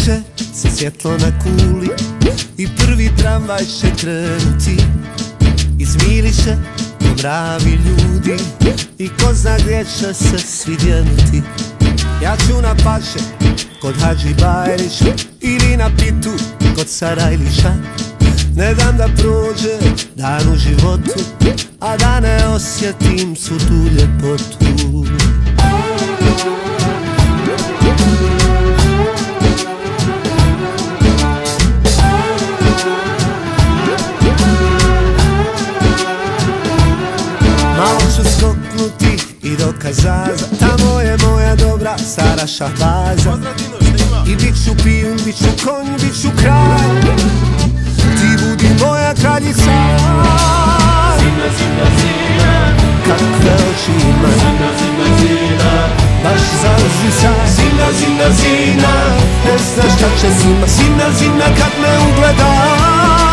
će se svjetlo na kuli i prvi tramvaj će krenuti. Izmirit će mravi ljudi i ko zna gdje će se svi djenuti. Ja ću na paše kod Hadži Bajrića ili na pitu kod Sarajlića. Ne dam da prođe dan u životu, a da ne osjetim svu tu ljepotu. Malo ću skoknuti i do Kazaza, tamo je moja dobra stara Šahbaza. I bit ću pijun, bit ću konj, bit ću kralj, ti budi moja kraljica. Zina, zina, zina, kakve oči ima, zina, zina, zina, baš za uzdisaj. zina, zina, zina, Ne znaš kad će zima, zina, zina, kad me ugledaj.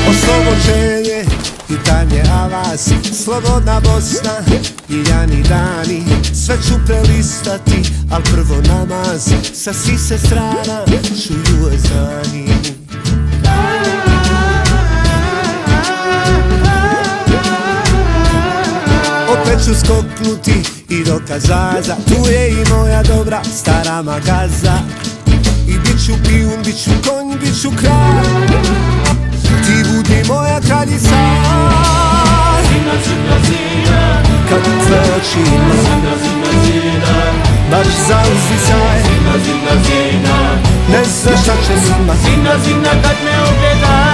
Oslobođenje i tanje avaz, slobodna Bosna i ljani dani. Sve ću prelistati, al prvo namaz, sa svih se strana čuju ezani. Opet ću skoknuti i do Kazaza, tu je i moja dobra stara Magaza. I bit ću pijun, bit ću konj, bit ću kralj, ti budi moja kraljica. Zina, zina, zina, kakve oči ima, zina, zina, zina, baš za uzdisaj. zina, zina, zina, Ne znaš šta će zima, zina, zina, kad me ugledaj.